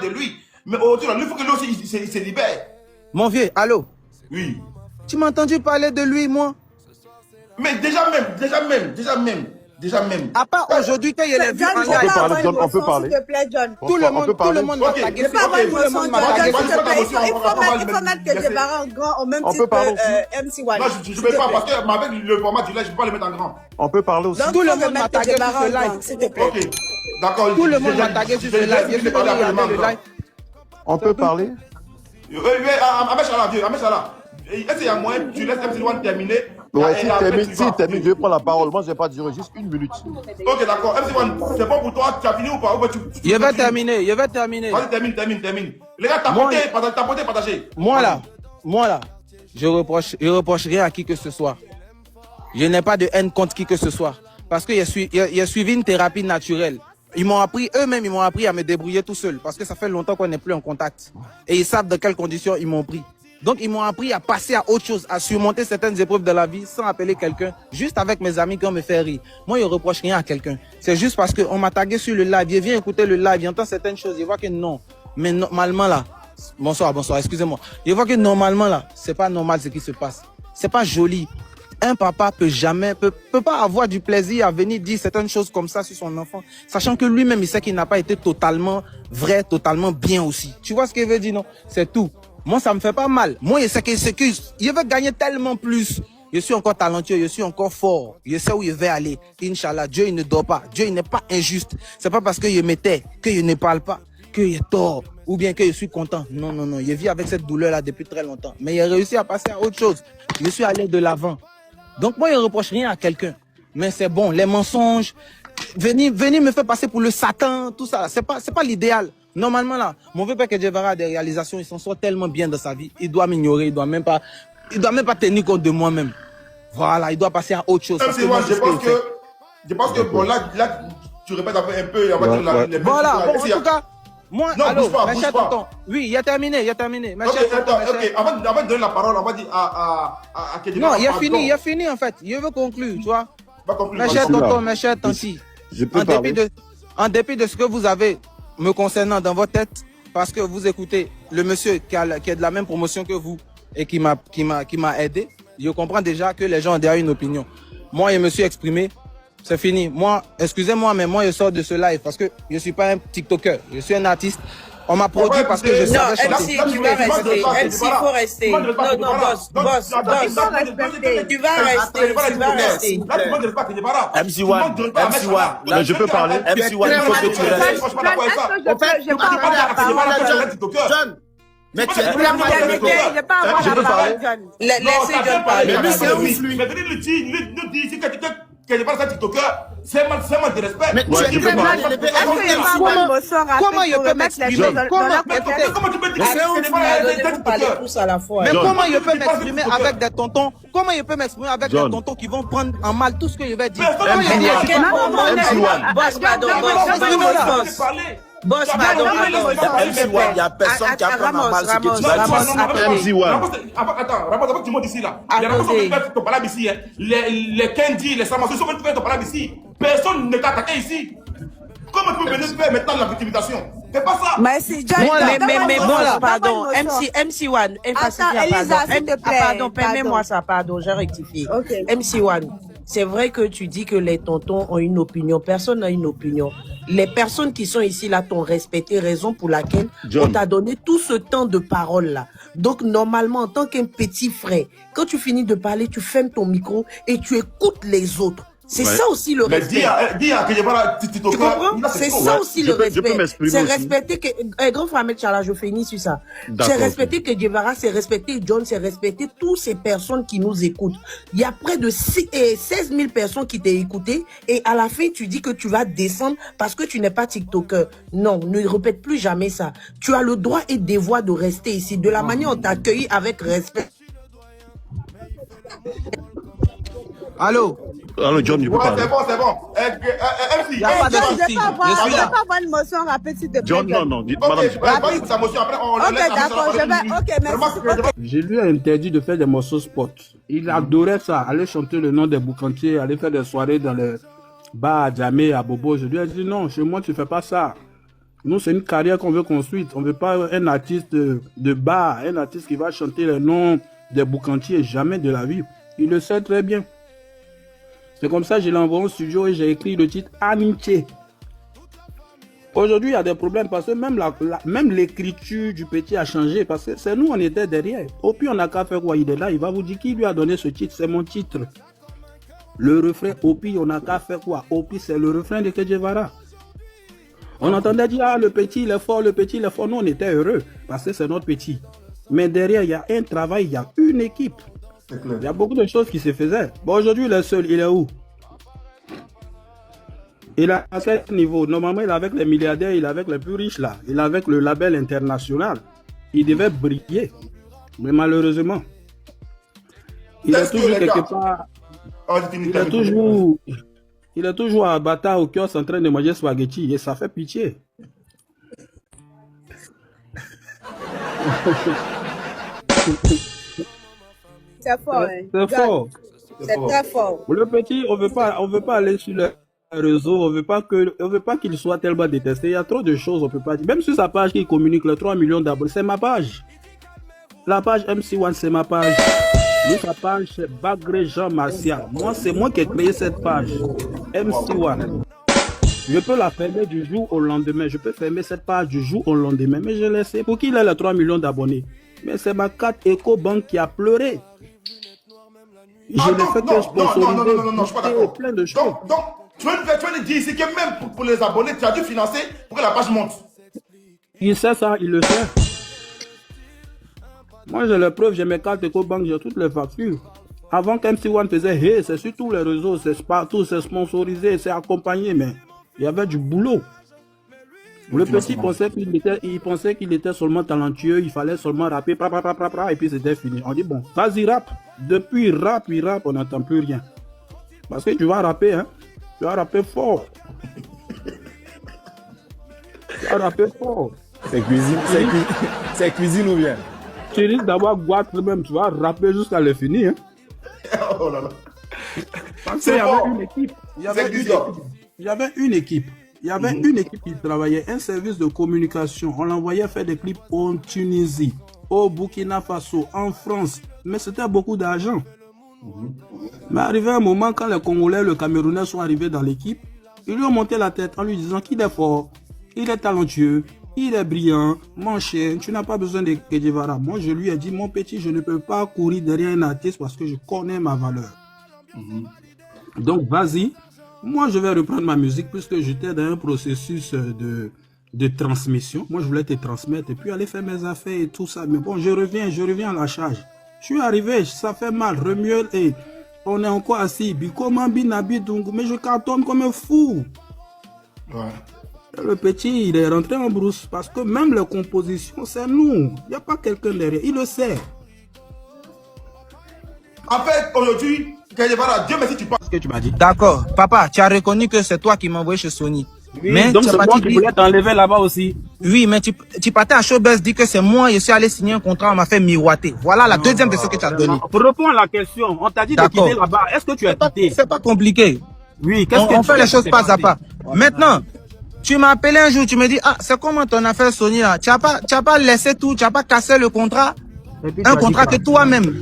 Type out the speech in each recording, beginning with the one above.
de lui. Mais aujourd'hui, il faut que lui aussi, il se libère. Mon vieux, allô? Oui. Tu m'as entendu parler de lui, moi? Mais déjà même. À part aujourd'hui qu'il est vu en live. On peut parler. S'il te plaît, John. Tout le monde m'a tagué. Il faut mettre que Djebara en grand au même titre que MC1. Non, je ne peux pas parce que avec le format du live, je ne peux pas le mettre en grand. On peut parler aussi. Tout le monde m'a tagué sur ce live. S'il te plaît. Ok, d'accord. Tout le monde m'a tagué sur ce live. On peut parler. Amèche-la. Est-ce qu'il y a moyen que tu laisses MC1 terminer? Ouais, si termine, je vais prendre la parole. Moi, je ne vais pas durer juste 1 minute. Ok, d'accord. MC1, c'est bon pour toi? Tu as fini ou pas? Je vais terminer. Vas-y, termine. Les gars, tapotez, partagez. Moi là, je reproche rien à qui que ce soit. Je n'ai pas de haine contre qui que ce soit. Parce que j'ai suivi une thérapie naturelle. Eux-mêmes, ils m'ont appris à me débrouiller tout seul. Parce que ça fait longtemps qu'on n'est plus en contact. Et ils savent dans quelles conditions ils m'ont pris. Donc, ils m'ont appris à passer à autre chose, à surmonter certaines épreuves de la vie sans appeler quelqu'un, juste avec mes amis qui me fait rire. Moi, je ne reproche rien à quelqu'un. C'est juste parce qu'on m'a tagué sur le live. Il vient écouter le live, il entend certaines choses, il voit que non. Mais normalement, là, bonsoir, excusez-moi. Il voit que normalement, là, c'est pas normal ce qui se passe. C'est pas joli. Un papa peut pas avoir du plaisir à venir dire certaines choses comme ça sur son enfant, sachant que lui-même, il sait qu'il n'a pas été totalement vrai, totalement bien aussi. Tu vois ce qu'il veut dire, non? C'est tout. Moi, ça me fait pas mal. Moi, je sais qu'il veut gagner tellement plus. Je suis encore talentueux, je suis encore fort. Je sais où je vais aller. Inch'Allah, Dieu, il ne dort pas. Dieu, il n'est pas injuste. C'est pas parce que je m'étais, que je ne parle pas, que je tort, ou bien que je suis content. Non. Je vis avec cette douleur-là depuis très longtemps. Mais j'ai réussi à passer à autre chose. Je suis allé de l'avant. Donc, moi, je ne reproche rien à quelqu'un. Mais c'est bon, les mensonges, venir me faire passer pour le Satan, tout ça, c'est pas l'idéal. Normalement, là, mon vieux père que Djebara a des réalisations, il s'en sort tellement bien dans sa vie. Il doit m'ignorer, il doit même pas tenir compte de moi-même. Voilà, il doit passer à autre chose. Je pense que bon, là, tu répètes un peu, on va dire les voilà, bon, en tout cas, moi, non, allô, bouge pas. tonton. Oui, il a terminé. Ok, avant de donner la parole, on va dire à Djebara. Non, il a fini, en fait. Il veut conclure, tu vois. Mes chers tontons, mes chers tantis, en dépit de ce que vous avez me concernant dans votre tête, parce que vous écoutez le monsieur qui est de la même promotion que vous et qui m'a aidé, je comprends déjà que les gens ont déjà une opinion. Moi, je me suis exprimé, c'est fini. Moi, excusez-moi, mais moi, je sors de ce live parce que je ne suis pas un TikToker, je suis un artiste. On m'a produit parce que je savais chanter. Non, MC, tu vas rester. MC, il faut rester. Non, boss. Tu vas rester. Là, tu ne pas que Djebara. MC1, mais je peux parler. MC1, il faut que tu restes. John, mais tu es pas avoir la parole, John. Laissez John parler. Mais venez nous dire si quelqu'un qui n'est pas un TikToker, c'est un manque de respect. Mais tu es très mal élevé. Comment il peut m'exprimer? Comment tu peux dire mais comment il peut m'exprimer avec des tontons? Comment il peut m'exprimer avec des tontons qui vont prendre en mal tout ce que je vais dire? Boss, pardon. MC1, il n'y a personne qui apprend mal ce que tu vas dire. Attends, avant que tu montes ici là. Il y a personne qui fait ton palabre ici. Les Kendi, les Samas, ils sont venus faire ton palabre ici. Personne ne t'a attaqué ici. Comment tu peux venir faire maintenant la victimisation? Fais pas ça. Mais c'est mais moi, pardon. MC1, pardon, permets-moi ça, pardon, j'ai rectifié. MC1. C'est vrai que tu dis que les tontons ont une opinion. Personne n'a une opinion. Les personnes qui sont ici là t'ont respecté, raison pour laquelle on t'a donné tout ce temps de parole là. Donc normalement, en tant qu'un petit frère, quand tu finis de parler, tu fermes ton micro et tu écoutes les autres. C'est ça aussi le respect. Dis à Djebara, tu comprends? C'est ça aussi le respect. C'est respecter que grand frère Chala, je finis sur ça. C'est respecter que Djebara, c'est respecter John, c'est respecter toutes ces personnes qui nous écoutent. Il y a près de 16 000 personnes qui t'ont écouté et à la fin tu dis que tu vas descendre parce que tu n'es pas TikToker. Non, ne répète plus jamais ça. Tu as le droit et devoir de rester ici. De la manière dont on t'a accueilli avec respect. Allô, John, tu peux parler. C'est bon. Il n'y a pas de souci. Je suis là. Pas avoir une motion rapide, s'il te plaît. John, non, madame. Sa motion, après on Ok, d'accord, merci. Je lui ai interdit de faire des morceaux spot. Il adorait ça, aller chanter le nom des boucantiers, aller faire des soirées dans les bars à Djamé, à Bobo. Je lui ai dit non, chez moi tu fais pas ça. Nous, c'est une carrière qu'on veut construire. On ne veut pas un artiste de bar, un artiste qui va chanter les noms des boucantiers, jamais de la vie. Il le sait très bien. C'est comme ça que je l'ai envoyé au studio et j'ai écrit le titre Amitié. Aujourd'hui, il y a des problèmes parce que même l'écriture du petit a changé parce que c'est nous, on était derrière. Au pire, on n'a qu'à faire quoi? Il est là, il va vous dire qui lui a donné ce titre. C'est mon titre. Le refrain, au pire, on n'a qu'à faire quoi? Au pire, c'est le refrain de Kedjevara. On entendait dire, ah, le petit, il est fort, le petit, il est fort. Nous, on était heureux parce que c'est notre petit. Mais derrière, il y a un travail, il y a une équipe. Il y a beaucoup de choses qui se faisaient. Bon, aujourd'hui, il est seul, il est où? Il est à quel niveau? Normalement, il est avec les milliardaires, il est avec les plus riches là. Il est avec le label international. Il devait briller. Mais malheureusement, il est toujours quelque part. Il est toujours à Bata au kiosque en train de manger spaghetti et ça fait pitié. C'est fort, hein. C'est fort. C'est très fort. Le petit, on veut pas aller sur le réseau, on veut pas qu'il soit tellement détesté. Il y a trop de choses, on peut pas dire. Même sur sa page qui communique les 3 millions d'abonnés, c'est ma page. La page MC1, c'est ma page. Lui, sa page, c'est Bagré Jean Martial. Moi, c'est moi qui ai créé cette page. MC1. Je peux la fermer du jour au lendemain. Je peux fermer cette page du jour au lendemain. Mais je laisse. Pour qu'il ait les 3 millions d'abonnés. Mais c'est ma carte EcoBank qui a pleuré. Je l'ai fait que sponsoriser. Non, je suis pas d'accord. Plein de choses. Donc, tu veux dire ici que même pour les abonnés, tu as dû financer pour que la page monte. Il sait ça, il le sait. Moi, j'ai les preuves, j'ai mes cartes EcoBank, j'ai toutes les factures. Avant qu'MC1 faisait, hey, c'est sur tous les réseaux, c'est partout, c'est sponsorisé, c'est accompagné, mais il y avait du boulot. Le petit pensait qu'il était seulement talentueux, il fallait seulement rapper, et puis c'était fini. On dit, bon, vas-y, rap. Depuis rap, on n'entend plus rien. Parce que tu vas rapper, hein. Tu vas rapper fort. Tu vas rapper fort. C'est cuisine ou bien? Tu risques d'avoir boîte même, tu vas rapper jusqu'à le finir. Hein. Oh là là. Parce qu'il y avait une équipe. Il y avait une équipe qui travaillait, un service de communication. On l'envoyait faire des clips en Tunisie, au Burkina Faso, en France. Mais c'était beaucoup d'argent. Mais arrivé un moment, quand les Congolais et les Camerounais sont arrivés dans l'équipe, ils lui ont monté la tête en lui disant qu'il est fort, il est talentueux, il est brillant, mon cher, tu n'as pas besoin de Kedjevara. Moi, je lui ai dit, mon petit, je ne peux pas courir derrière un artiste parce que je connais ma valeur. Donc, vas-y. Moi, je vais reprendre ma musique puisque j'étais dans un processus de transmission. Moi, je voulais te transmettre et puis aller faire mes affaires et tout ça. Mais bon, je reviens à la charge. Je suis arrivé, ça fait mal, remuel et on est encore assis. Mais je cartonne comme un fou. Ouais. Le petit, il est rentré en brousse parce que même les compositions, c'est nous. Il n'y a pas quelqu'un derrière. Il le sait. En fait, aujourd'hui, Dieu merci, tu parles. Ce que tu m'as dit. D'accord. Papa, tu as reconnu que c'est toi qui m'as envoyé chez Sony. Oui, mais donc c'est moi qui voulais t'enlever là-bas aussi. Oui, mais tu partais à Showbuzz, dis que c'est moi, je suis allé signer un contrat, on m'a fait miroiter. Voilà la deuxième de ce que tu as donné. Pour répondre à la question, on t'a dit de quitter là-bas. Est-ce que tu as quitté? C'est pas compliqué. Oui, on fait les choses pas à pas. Maintenant, tu m'as appelé un jour, tu me dis, ah, c'est comment ton affaire Sony là? Tu n'as pas laissé tout, tu n'as pas cassé le contrat. Un contrat que toi-même,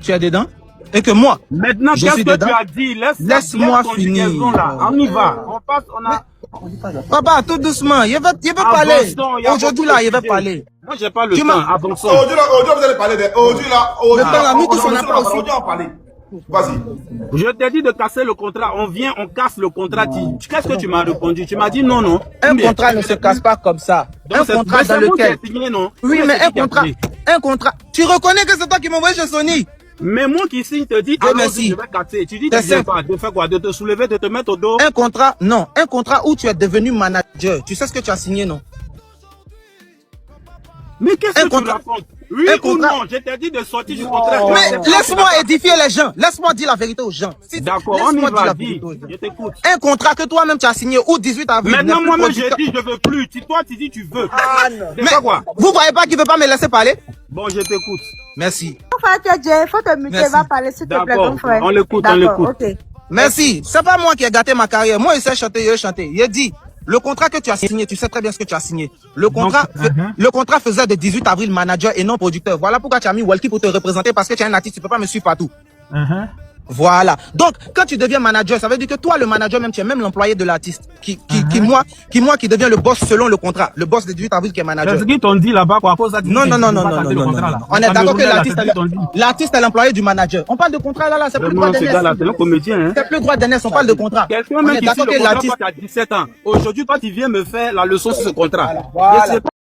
tu es dedans. Et que moi, maintenant, qu'est-ce que tu as dit? Laisse-moi finir. Là. On y va. On passe, on a... Papa, tout doucement. Il va parler. Aujourd'hui, là, il va parler. Moi, j'ai pas le temps. Avançons. Aujourd'hui, vous allez parler de... Aujourd'hui, là, on n'a pas aussi. Aujourd'hui, on va parler. Vas-y. Je t'ai dit de casser le contrat. On vient, on casse le contrat. Qu'est-ce que tu m'as répondu? Tu m'as dit non, non. Un contrat ne se casse pas comme ça. Donc, un contrat dans lequel... signé, non? Oui, mais un contrat. Tu reconnais que c'est toi qui m'as envoyé chez Sony? Mais moi qui signe te dit, merci. Je vais casser. Tu dis, tu viens pas de faire quoi? De te soulever, de te mettre au dos? Un contrat, non. Un contrat où tu es devenu manager. Tu sais ce que tu as signé, non? Mais qu'est-ce que tu racontes? Oui ou non? Je t'ai dit de sortir du contrat. Mais laisse-moi édifier les gens. Laisse-moi dire la vérité aux gens. D'accord, on y va, dis. Je t'écoute. Un contrat que toi-même tu as signé au 18 avril. Maintenant, moi-même, j'ai dit, je veux plus. Toi, tu dis, tu veux. Ah non. Mais quoi? Vous voyez pas qu'il veut pas me laisser parler? Bon, je t'écoute. Merci. Faut te muter, va parler s'il te plaît, mon frère. On l'écoute, on l'écoute. Okay. Merci. C'est pas moi qui ai gâté ma carrière. Moi, je sais chanter, je vais chanter. Il dit, Le contrat que tu as signé, tu sais très bien ce que tu as signé. Le contrat faisait de 18 avril manager et non producteur. Voilà pourquoi tu as mis Walkie pour te représenter parce que tu es un artiste, tu peux pas me suivre partout. Voilà. Donc, quand tu deviens manager, ça veut dire que toi, le manager même, tu es même l'employé de l'artiste. Qui devient le boss selon le contrat. Le boss de 18 avril qui est manager. C'est ce qu'ils t'ont dit là-bas, quoi. Non. On est d'accord que l'artiste est l'employé du manager. On parle de contrat là, c'est plus droit d'aînesse. C'est plus droit d'aînesse, on parle de contrat. Quelqu'un même qui signe le contrat, toi, tu as 17 ans. Aujourd'hui, toi, tu viens me faire la leçon sur ce contrat.